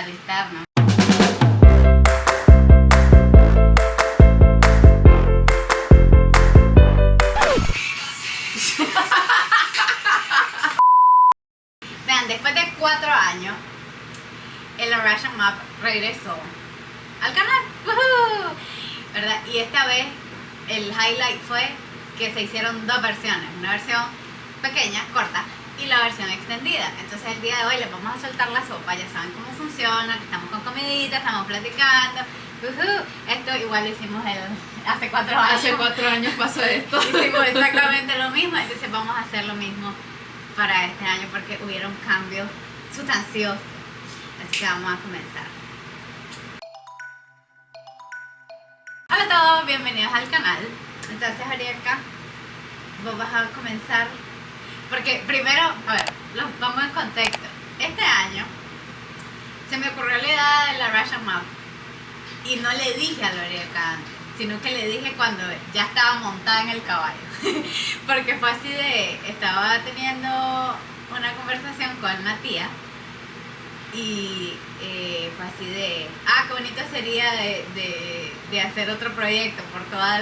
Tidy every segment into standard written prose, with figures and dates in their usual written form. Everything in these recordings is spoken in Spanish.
Alistairnos. Vean, después de 4 años, el Russian Map regresó al canal. ¡Woohoo! ¿Verdad? Y esta vez el highlight fue que se hicieron 2 versiones, una versión pequeña, corta, y la versión extendida. Entonces el día de hoy les vamos a soltar la sopa, ya saben cómo funciona, que estamos con comidita, estamos platicando. Esto igual lo hicimos hace 4 años. Hace 4 años pasó esto. Hicimos exactamente lo mismo, entonces vamos a hacer lo mismo para este año porque hubieron cambios sustanciosos. Así que vamos a comenzar. Hola a todos, bienvenidos al canal. Entonces ahorita vos vas a comenzar, porque primero, a ver, los vamos en contexto. Este año se me ocurrió la idea de la Russian Map y no le dije a Lorica antes, sino que le dije cuando ya estaba montada en el caballo. Porque fue así estaba teniendo una conversación con una tía y fue así qué bonito sería de hacer otro proyecto por todos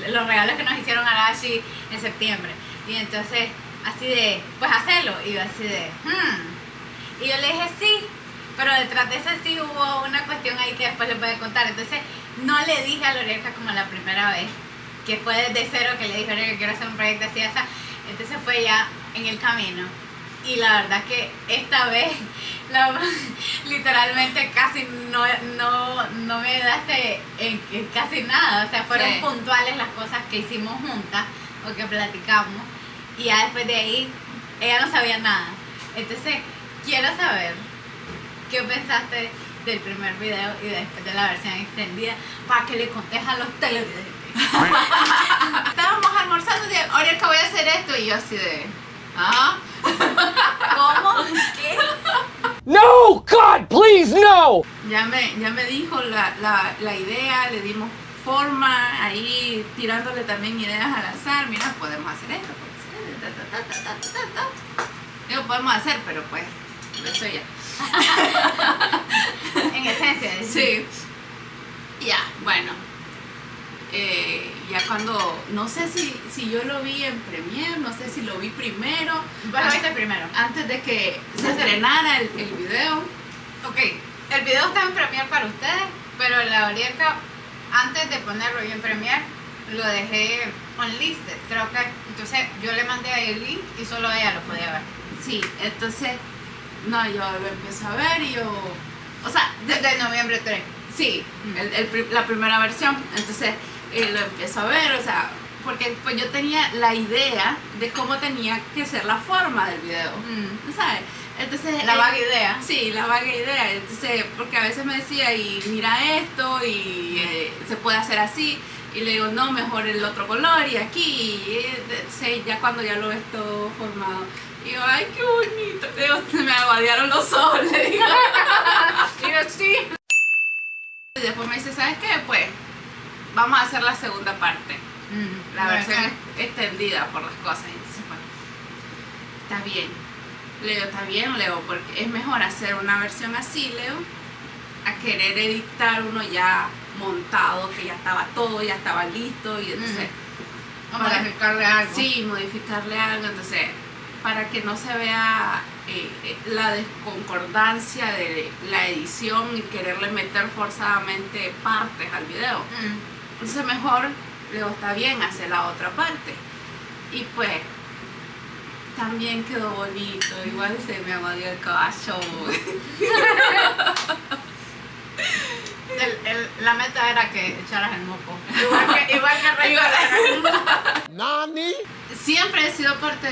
los regalos que nos hicieron Arashi en septiembre. Y entonces, así pues hacerlo. Y yo así y yo le dije sí, pero detrás de eso sí hubo una cuestión ahí que después les voy a contar. Entonces, no le dije a Lorica como la primera vez, que fue desde cero que le dije a que quiero hacer un proyecto así, así. Entonces fue ya en el camino. Y la verdad que esta vez, literalmente casi no me daste en casi nada. O sea, fueron puntuales las cosas que hicimos juntas o que platicamos. Y ya después de ahí, ella no sabía nada. Entonces, quiero saber qué pensaste del primer video y después de la versión extendida para que le contes a los televidentes. Estábamos almorzando y ahora que voy a hacer esto y yo así de... ¿Cómo? ¿Qué? No, God, please, no. Ya me dijo la idea, le dimos forma, ahí tirándole también ideas al azar. Mira, podemos hacer esto, Digo, podemos hacer, pero pues, eso ya. En esencia. Sí. Ya, bueno. Ya cuando, no sé si yo lo vi en Premiere, no sé si lo vi primero. Vos lo viste primero. Antes de que se estrenara el video. Ok, el video está en Premiere para ustedes, pero la Orielka, antes de ponerlo yo en Premiere, lo dejé unlisted. Creo que, entonces yo le mandé ahí el link y solo ella lo podía ver. Sí, entonces, no, yo lo empiezo a ver y yo, o sea, Desde noviembre 3. sí, la primera versión, entonces lo empiezo a ver, o sea, porque pues yo tenía la idea de cómo tenía que ser la forma del video, ¿sabes? Entonces, La vaga idea. Sí, la vaga idea, entonces, porque a veces me decía, y mira esto, y se puede hacer así, y le digo, no, mejor el otro color, y aquí, y ya cuando ya lo ves todo formado, y yo, ay, qué bonito, digo, se me aguadearon los ojos, le digo, digo, sí. Y después me dice, ¿sabes qué? Pues, vamos a hacer la segunda parte, la versión extendida por las cosas. Entonces, pues, está bien. Leo, está bien, Leo, porque es mejor hacer una versión así, Leo, a querer editar uno ya montado, que ya estaba todo, ya estaba listo, y entonces... Modificarle algo. Sí, modificarle algo, entonces, para que no se vea la desconcordancia de la edición y quererle meter forzadamente partes al video. Entonces mejor, luego está bien hacer la otra parte. Y pues, también quedó bonito, igual se me aguadió el caballo. La meta era que echaras el moco. Igual que Rey. Nani? Siempre he sido parte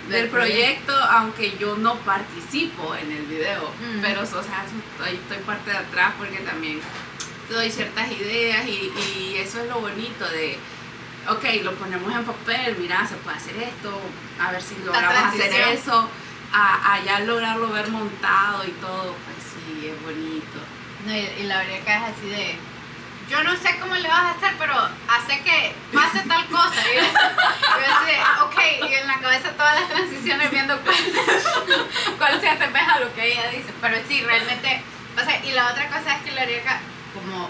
del proyecto, aunque yo no participo en el video, pero o sea, estoy parte de atrás porque también doy ciertas ideas y eso es lo bonito de, ok, lo ponemos en papel, mira, se puede hacer esto, a ver si logramos hacer eso, a ya lograrlo ver montado y todo, pues sí, es bonito. No, y la verdad que es así de... Yo no sé cómo le vas a hacer, pero hace que pase tal cosa. Y yo así de, ok, y en la cabeza todas las transiciones viendo cuál se asemeja lo que ella dice, pero sí, realmente, o sea, y la otra cosa es que Lorica, como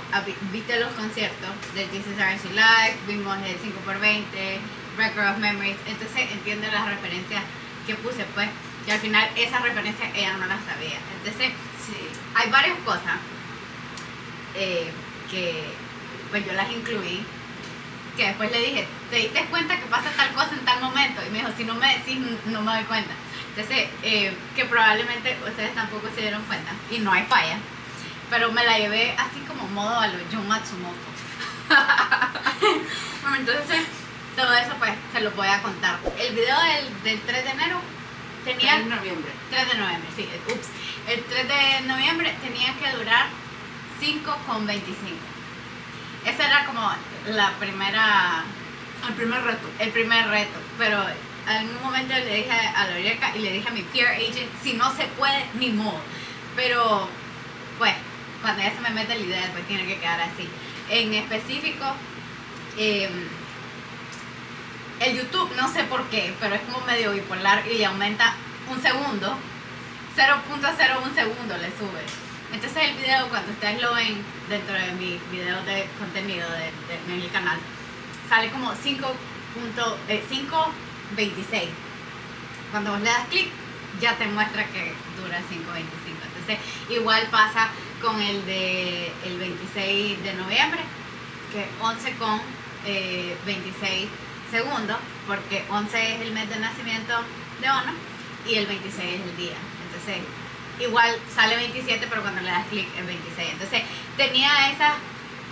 viste los conciertos del Jesus R&C Live, vimos el 5x20, Record of Memories, entonces entiende las referencias que puse, pues, y al final esas referencias ella no las sabía. Entonces, Sí. hay varias cosas que pues yo las incluí, que después le dije, ¿te diste cuenta que pasa tal cosa en tal momento? Y me dijo, si no me doy cuenta. Entonces, que probablemente ustedes tampoco se dieron cuenta, y no hay falla, pero me la llevé así como modo a los Jun Matsumoto. Bueno, entonces, todo eso pues se lo voy a contar. El video del 3 de enero tenía... 3 de noviembre. 3 de noviembre, sí, ups. El 3 de noviembre tenía que durar 5,25. Esa era como la primera... El primer reto. Pero en un momento le dije a Lorica y le dije a mi peer agent, si no se puede, ni modo. Pero, pues, cuando ya se me mete la idea, pues tiene que quedar así. En específico, el YouTube, no sé por qué, pero es como medio bipolar y le aumenta un segundo, 0.01 segundo le sube. Entonces el video, cuando ustedes lo ven dentro de mi video de contenido en el canal, sale como 5.26. Cuando vos le das clic, ya te muestra que dura 5.25. Entonces igual pasa con el de el 26 de noviembre, que 11,26 segundos, porque 11 es el mes de nacimiento de Ono y el 26 es el día. Entonces igual sale 27, pero cuando le das clic es 26. Entonces tenía esas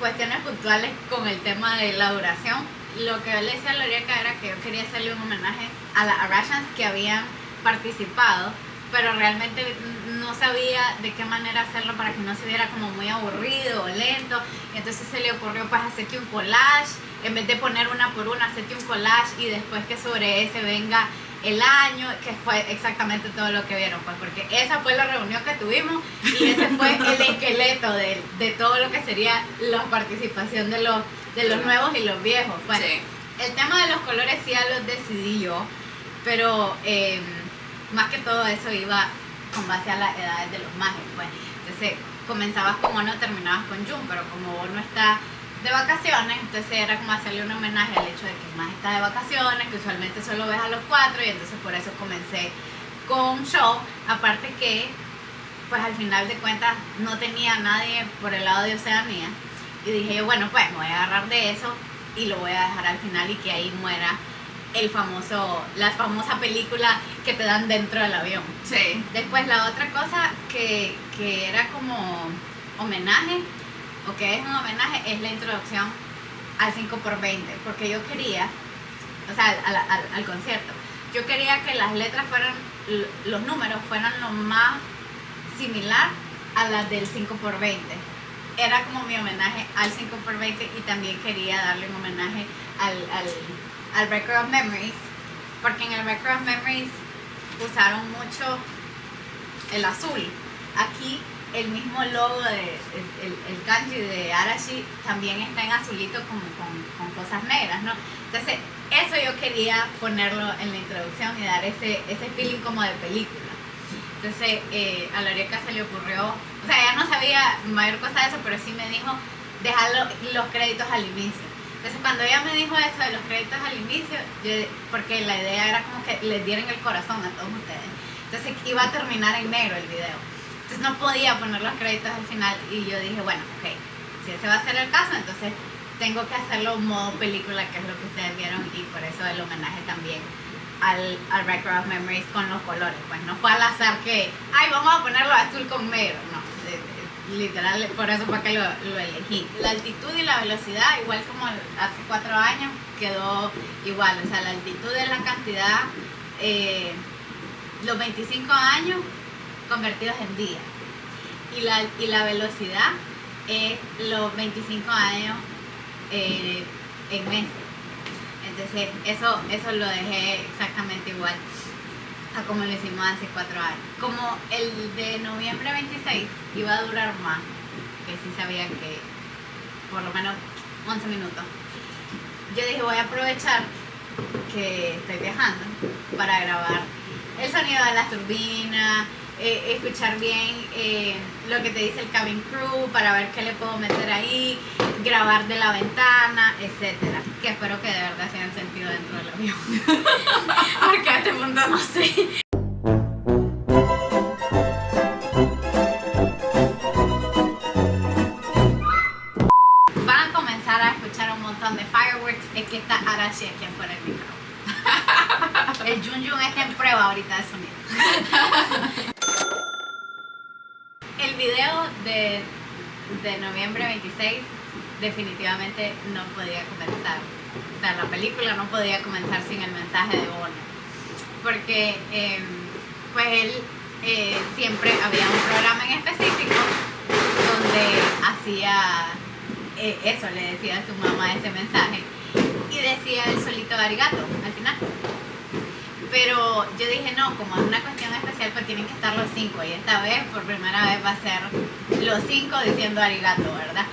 cuestiones puntuales con el tema de la duración. Lo que yo le decía a Lorica era que yo quería hacerle un homenaje a las Arashans que habían participado, pero realmente no sabía de qué manera hacerlo para que no se viera como muy aburrido o lento. Entonces se le ocurrió pues hacerte un collage, en vez de poner una por una, hacerte un collage y después que sobre ese venga el año, que fue exactamente todo lo que vieron, pues porque esa fue la reunión que tuvimos y ese fue el esqueleto de todo lo que sería la participación de los nuevos y los viejos. Bueno, Sí. el tema de los colores sí ya los decidí yo, pero más que todo eso iba con base a las edades de los mages, pues. Entonces comenzabas con Ono, terminabas con Jun, pero como Ono está de vacaciones, entonces era como hacerle un homenaje al hecho de que el maje está de vacaciones, que usualmente solo ves a los 4, y entonces por eso comencé con Show. Aparte que pues al final de cuentas no tenía a nadie por el lado de Oceanía, y dije yo, bueno, pues me voy a agarrar de eso y lo voy a dejar al final y que ahí muera la famosa película que te dan dentro del avión. Sí. Después la otra cosa que era como homenaje, o que es un homenaje, es la introducción al 5x20, porque yo quería, o sea, al concierto, yo quería que las letras fueran, los números fueran lo más similar a las del 5x20. Era como mi homenaje al 5x20 y también quería darle un homenaje al Record of Memories, porque en el Record of Memories usaron mucho el azul. Aquí el mismo logo el kanji de Arashi también está en azulito como con cosas negras, ¿no? Entonces eso yo quería ponerlo en la introducción y dar ese feeling como de película. Entonces a Lorica se le ocurrió, o sea, ella no sabía mayor cosa de eso, pero sí me dijo dejar los créditos al inicio. Entonces cuando ella me dijo eso de los créditos al inicio, porque la idea era como que les dieran el corazón a todos ustedes, entonces iba a terminar en negro el video, entonces no podía poner los créditos al final, y yo dije, bueno, ok, si ese va a ser el caso, entonces tengo que hacerlo modo película, que es lo que ustedes vieron, y por eso el homenaje también al Record of Memories con los colores. Pues no fue al azar que, ay, vamos a ponerlo azul con negro, no, literal, por eso fue que lo elegí. La altitud y la velocidad, igual como hace 4 años, quedó igual, o sea, la altitud es la cantidad, los 25 años convertidos en días, y la velocidad es los 25 años en meses. Entonces eso lo dejé exactamente igual a como lo hicimos hace 4 años. Como el de noviembre 26 iba a durar más, que sí sabía que por lo menos 11 minutos, yo dije, voy a aprovechar que estoy viajando para grabar el sonido de las turbinas, escuchar bien lo que te dice el cabin crew para ver qué le puedo meter ahí, grabar de la ventana, etcétera. Que espero que de verdad se hayan sentido dentro del avión. Porque a este punto no sé. Van a comenzar a escuchar un montón de fireworks. Es que está Arashi aquí afuera del micro. El Jun Jun está en prueba ahorita de sonido. El video de noviembre 26 definitivamente no podía comenzar. O sea, la película no podía comenzar sin el mensaje de Bono. Porque pues él siempre había un programa en específico donde hacía eso, le decía a su mamá ese mensaje. Y decía el solito arigato al final. Pero yo dije, no, como es una cuestión especial, pues tienen que estar los 5. Y esta vez, por primera vez, va a ser los 5 diciendo arigato, ¿verdad?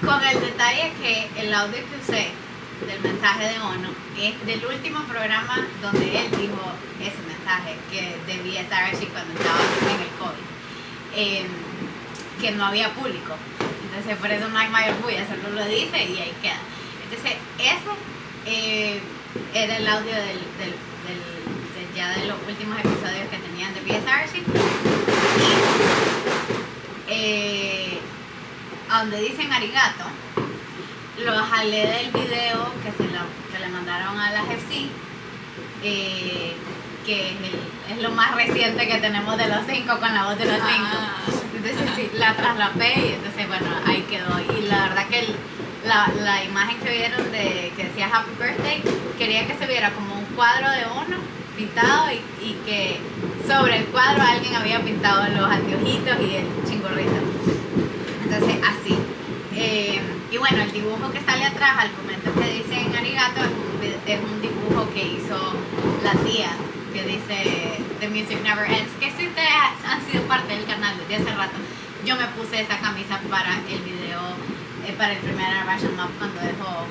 Con el detalle que el audio que usé del mensaje de Ono es del último programa donde él dijo ese mensaje que debía estar así cuando estaba en el COVID. Que no había público. Entonces, por eso no hay mayor bulla, solo lo dice y ahí queda. Entonces, ese era el audio ya de los últimos episodios que tenían de BSRC. Y donde dicen arigato, lo jalé del video que le mandaron a la FC, que es lo más reciente que tenemos de los 5 con la voz de los 5. Entonces sí, la traslapé y entonces bueno, ahí quedó. Y la verdad que la imagen que vieron que decía Happy Birthday, quería que se viera como un cuadro de Ono pintado y que sobre el cuadro alguien había pintado los anteojitos y el chingorrito. Entonces así. Y bueno, el dibujo que sale atrás al momento que dicen arigato es un dibujo que hizo la tía, que dice The Music Never Ends, que si ustedes han sido parte del canal desde hace rato, yo me puse esa camisa para el video, para el primer Russian Map cuando dejó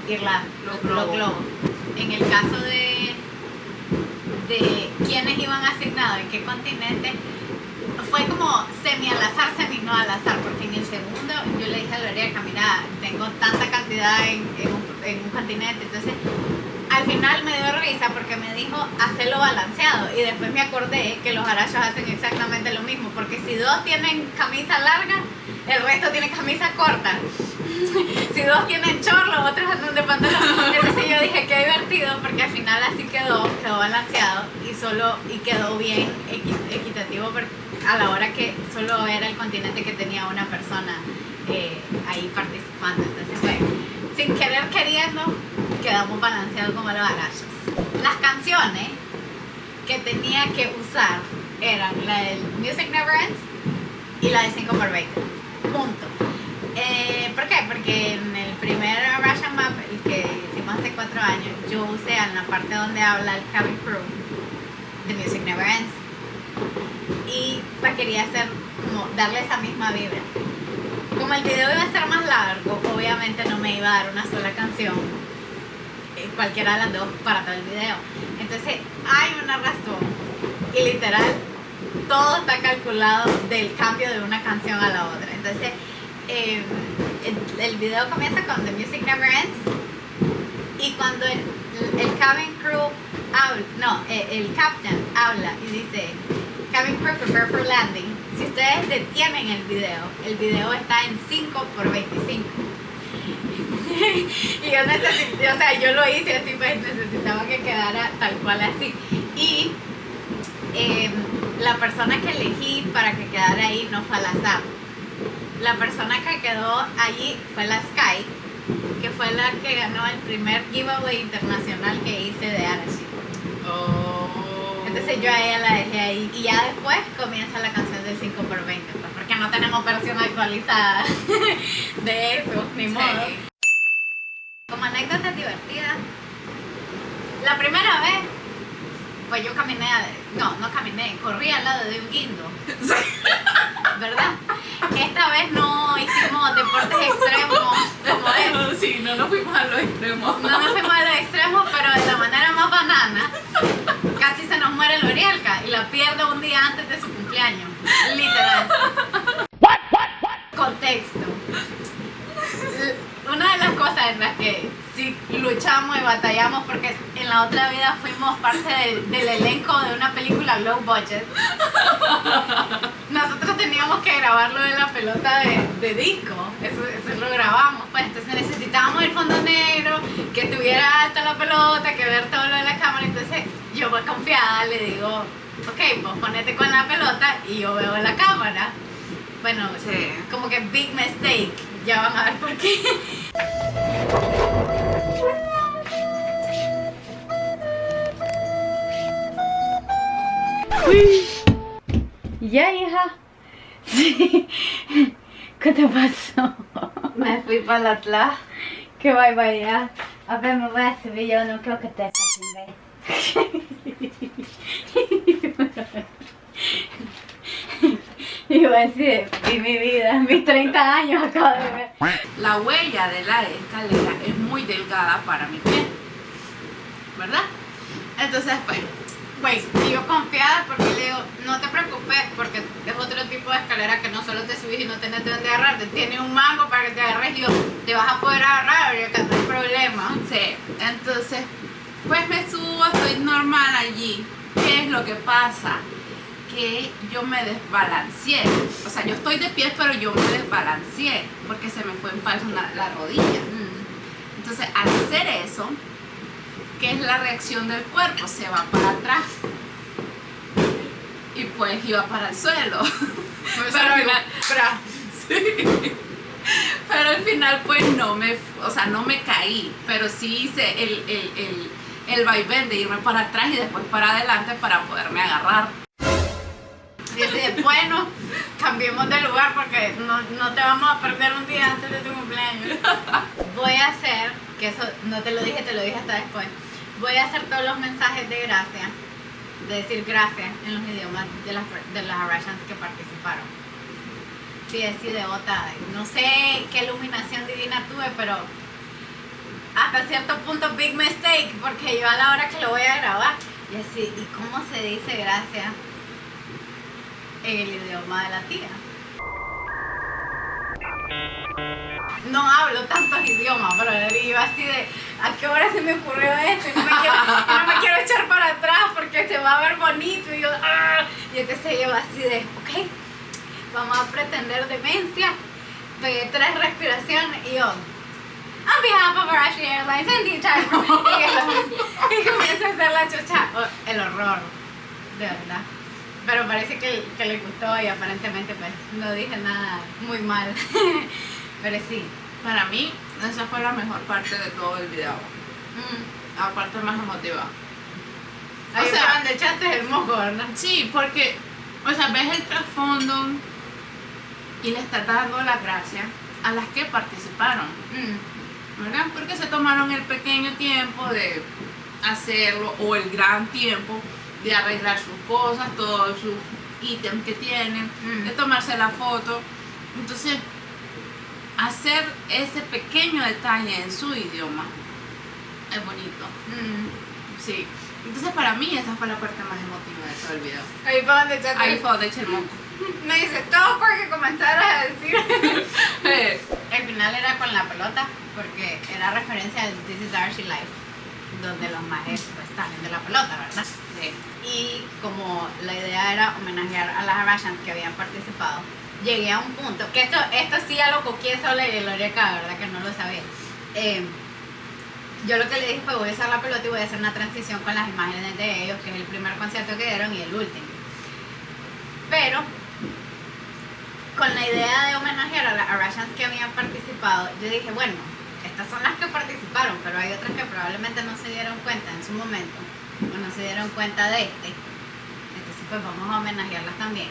ir los globos. En el caso de quiénes iban asignados, en qué continente, fue como semi al azar, semi no al azar, porque en el segundo yo le dije a Lorena, mira, tengo tanta cantidad en un continente, entonces al final me dio risa porque me dijo hacerlo balanceado y después me acordé que los arachos hacen exactamente lo mismo, porque si 2 tienen camisa larga, el resto tiene camisa corta. Si 2 tienen short, los otros andan de pantalón. Entonces yo dije, qué divertido, porque al final así quedó balanceado y quedó bien equitativo a la hora que solo era el continente que tenía una persona ahí participando. Entonces fue, sin querer queriendo, quedamos balanceados como los arachos. Las canciones que tenía que usar eran la del Music Never Ends y la de 5x20. Punto. ¿Por qué? Porque en el primer Russian Map, el que hicimos hace 4 años, yo usé en la parte donde habla el cabin crew The Music Never Ends. Y pues quería hacer como darle esa misma vibra. Como el video iba a ser más largo, obviamente no me iba a dar una sola canción, cualquiera de las dos, para todo el video. Entonces hay una razón y literal todo está calculado del cambio de una canción a la otra. Entonces el video comienza con The Music Never Ends y cuando el cabin crew habla, el captain habla y dice cabin crew prepare for landing. Si ustedes detienen el video está en 5x25. Y yo necesité, o sea, yo lo hice así, pues necesitaba que quedara tal cual así. Y la persona que elegí para que quedara ahí no fue al azar. La persona que quedó allí fue la Sky, que fue la que ganó el primer giveaway internacional que hice de Arashi. Entonces yo a ella la dejé ahí y ya después comienza la canción del 5x20, pues, porque no tenemos versión actualizada de eso, ni modo. Como anécdota divertida, la primera vez, pues yo caminé, corrí al lado de un guindo, ¿verdad? Esta vez no hicimos deportes extremos como eso. Sí, no nos fuimos a los extremos. No nos fuimos a los extremos, pero de la manera más banana, casi se nos muere Lorielka y la pierdo un día antes de su cumpleaños. Literal. Contexto. Una de las cosas en las que sí luchamos y batallamos, porque en la otra vida fuimos parte del elenco de una película low budget. Nosotros teníamos que grabarlo en la pelota de disco, eso lo grabamos, pues entonces necesitábamos el fondo negro, que estuviera alta la pelota, que ver todo lo de la cámara. Entonces yo pues confiada le digo, ok, pues ponete con la pelota y yo veo la cámara. Bueno, Sí. como que big mistake, ya van a ver por qué. Ya, hija. Sí. ¿Qué te pasó? Me fui para la Atlas. Que bye ya. A ver, me voy a subir, yo no creo que te y voy a decir, vi mi vida, mis 30 años acabo de ver. La huella de la escalera es muy delgada para mi pie, ¿verdad? Entonces, pues, Güey, y yo confiada porque le digo, no te preocupes porque es otro tipo de escalera que no solo te subís y no tenés de dónde agarrarte, tiene un mango para que te agarres y yo, te vas a poder agarrar, que no hay problema. sí. Entonces, pues me subo, estoy normal allí. ¿Qué es lo que pasa? Que yo me desbalanceé. O sea, yo estoy de pie, pero yo me desbalanceé porque se me fue en falso la rodilla. Entonces, al hacer eso, ¿qué es la reacción del cuerpo? Se va para atrás. Y pues iba para el suelo. Pero al final, sí. Pero al final pues no me caí, pero sí hice el vaivén de irme para atrás y después para adelante para poderme agarrar. Y así, bueno, cambiemos de lugar porque no te vamos a perder un día antes de tu cumpleaños. Voy a hacer, que eso no te lo dije, te lo dije hasta después. Voy a hacer todos los mensajes de gracia, de decir gracias en los idiomas de las Arashans que participaron. Sí, es devota. No sé qué iluminación divina tuve, pero hasta cierto punto big mistake, porque yo a la hora que lo voy a grabar, y así, ¿y cómo se dice gracias en el idioma de la tía? No hablo tantos idiomas, pero iba así de, ¿a qué hora se me ocurrió esto? Y no me quiero echar para atrás porque se va a ver bonito. Y yo, ¡ah! Y entonces yo así de, ok, vamos a pretender demencia. Pegué 3 respiraciones y yo, on behalf of Arashi Airlines and the entire y comienzo a hacer la chocha. Oh, el horror, de verdad. Pero parece que le gustó y aparentemente pues no dije nada muy mal. Pero sí. Para mí, esa fue la mejor parte de todo el video. La parte más emotiva. Ahí O sea, donde echaste el moco, ¿verdad? Sí, porque, o sea, ves el trasfondo y le estás dando las gracias a las que participaron, ¿verdad? Porque se tomaron el pequeño tiempo de hacerlo, o el gran tiempo de arreglar sus cosas, todos sus ítems que tienen, de tomarse la foto. Entonces, hacer ese pequeño detalle en su idioma es bonito. Sí. Entonces, para mí, esa fue la parte más emotiva de todo el video. Ahí fue donde echaste. Ahí fue donde eché el moco. Me dice todo porque comenzaras a decir. El final era con la pelota, porque era referencia al This is Archie Life, donde los majes pues salen de la pelota, ¿verdad? Sí. Y como la idea era homenajear a las Arashans que habían participado, llegué a un punto, que esto sí ya lo coqué sola y Lorielka, ¿verdad? Que no lo sabía. Yo lo que le dije fue, voy a usar la pelota y voy a hacer una transición con las imágenes de ellos, que es el primer concierto que dieron y el último. Pero, con la idea de homenajear a las Arashans que habían participado, yo dije, bueno, estas son las que participaron, pero hay otras que probablemente no se dieron cuenta en su momento, o no se dieron cuenta de entonces pues vamos a homenajearlas también.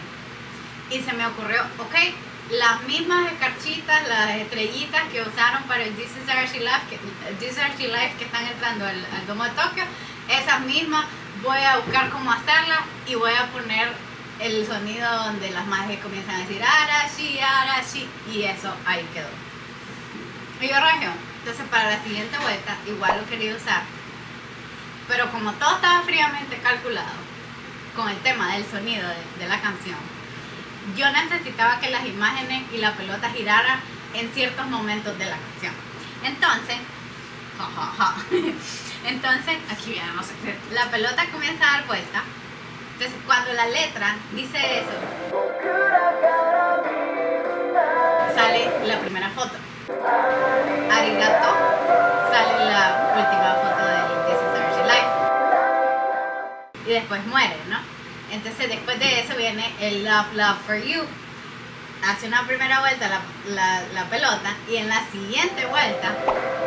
Y se me ocurrió, ok, las mismas escarchitas, las estrellitas que usaron para el This is Archie Life que están entrando al Domo de Tokio, esas mismas voy a buscar cómo hacerlas y voy a poner el sonido donde las madres comienzan a decir Arashi, Arashi, y eso ahí quedó. Y yo regio, entonces para la siguiente vuelta igual lo quería usar, pero como todo estaba fríamente calculado, con el tema del sonido de la canción, yo necesitaba que las imágenes y la pelota giraran en ciertos momentos de la canción. Entonces, entonces, aquí vienen los secretos. La pelota comienza a dar vuelta. Entonces, cuando la letra dice eso, sale la primera foto. Arigato, sale la última foto del This is Energy Life. Y después muere, ¿no? Entonces, después de eso viene el Love, Love for You. Hace una primera vuelta la pelota y en la siguiente vuelta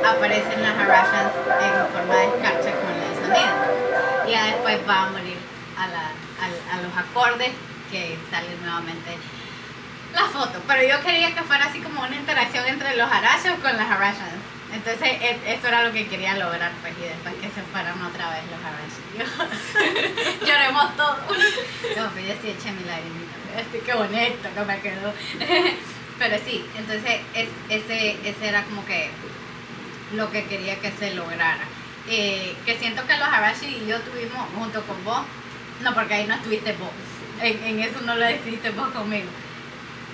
aparecen las Harashans en forma de escarcha con el sonido. Y ya después va a morir a los acordes que sale nuevamente la foto. Pero yo quería que fuera así como una interacción entre los Harashans con las Harashans. Entonces eso era lo que quería lograr, pues, y después que se fueran otra vez los Harashans. Lloremos todos. No, pero yo sí eché mi lagrimita. Así que bonito que me quedó. Pero sí, entonces ese era como que lo que quería que se lograra. Que siento que los Arashi y yo tuvimos junto con vos, no, porque ahí no estuviste vos, en eso no lo decidiste vos conmigo.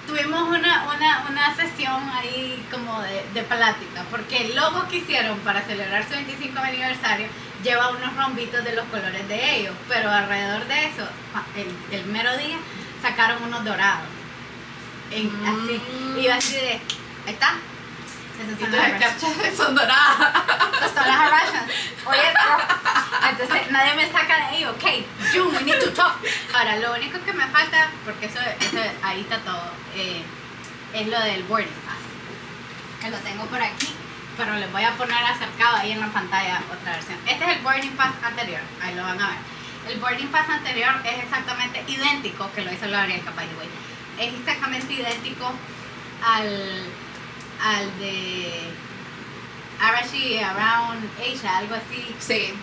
Tuvimos una sesión ahí como de plática, porque el logo que hicieron para celebrar su 25 aniversario lleva unos rombitos de los colores de ellos, pero alrededor de eso, el mero día, sacaron unos dorados. Así, y yo así de, ahí está. Esas son las Harashans. Son doradas. Esas son las Harashans. Oye, entonces nadie me saca de ahí, ok, June, we need to talk. Ahora, lo único que me falta, porque eso ahí está todo, es lo del boarding pass. Que lo tengo por aquí, pero les voy a poner acercado ahí en la pantalla otra versión. Este es el boarding pass anterior, ahí lo van a ver. El boarding pass anterior es exactamente idéntico, que lo hizo la Arielka, by the way. Es exactamente idéntico al de Arashi Around Asia, algo así. Sí.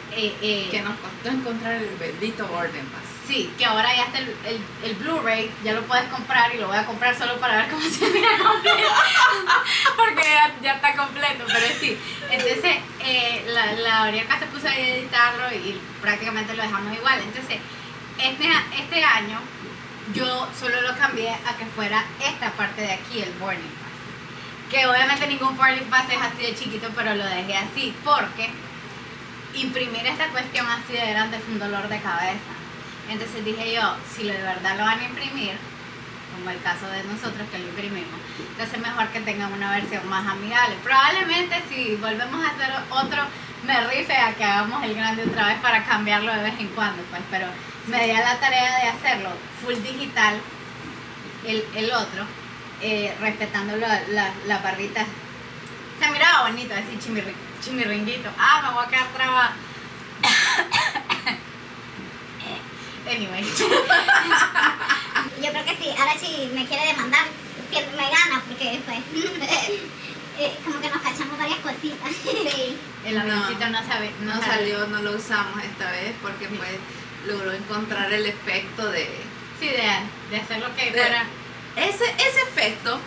Que nos costó encontrar el bendito boarding pass. Sí, que ahora ya está el Blu-ray, ya lo puedes comprar y lo voy a comprar solo para ver cómo se mira completo. Porque ya está completo, pero sí. Entonces, la Arielka se puso a editarlo y prácticamente lo dejamos igual. Entonces, este año yo solo lo cambié a que fuera esta parte de aquí, el boarding pass. Que obviamente ningún boarding pass es así de chiquito, pero lo dejé así porque imprimir esta cuestión así de grande fue un dolor de cabeza. Entonces dije yo, si de verdad lo van a imprimir, como el caso de nosotros que lo imprimimos, entonces mejor que tengan una versión más amigable. Probablemente si volvemos a hacer otro, me rife a que hagamos el grande otra vez para cambiarlo de vez en cuando, pues, pero me di a la tarea de hacerlo full digital, el otro, respetando las barritas. Se miraba bonito, así chimirringuito. Me voy a quedar trabada. Anyway. Yo creo que sí, ahora sí me quiere demandar, que me gana, porque pues como que nos cachamos varias cositas. Sí. El avioncito no salió, no lo usamos esta vez porque pues logró encontrar el efecto de... Sí, de hacer lo que fuera. Ese efecto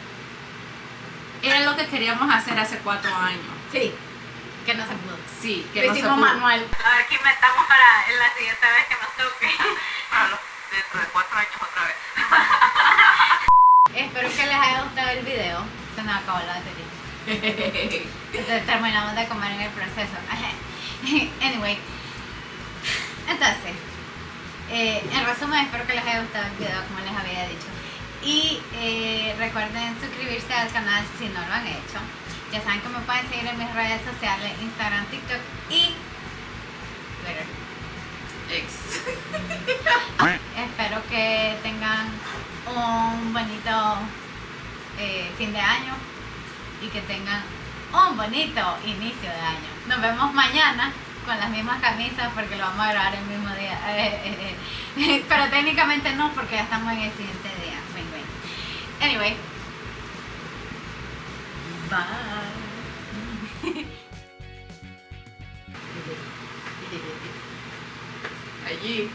era lo que queríamos hacer hace 4 años. Sí, que no se pudo. Sí, que lo no se hicimos pudo. manual. A ver qué inventamos para en la siguiente vez que nos toque. Dentro de 4 años otra vez. Espero que les haya gustado el video. Se nos acabó la batería. Entonces terminamos de comer en el proceso. Anyway. Entonces, en resumen, espero que les haya gustado el video como les había dicho. Y recuerden suscribirse al canal si no lo han hecho. Ya saben que me pueden seguir en mis redes sociales, Instagram, TikTok y Twitter. Espero que tengan un bonito fin de año y que tengan un bonito inicio de año. Nos vemos mañana con las mismas camisas porque lo vamos a grabar el mismo día. Pero técnicamente no, porque ya estamos en el siguiente día. Anyway. Bye. Allí.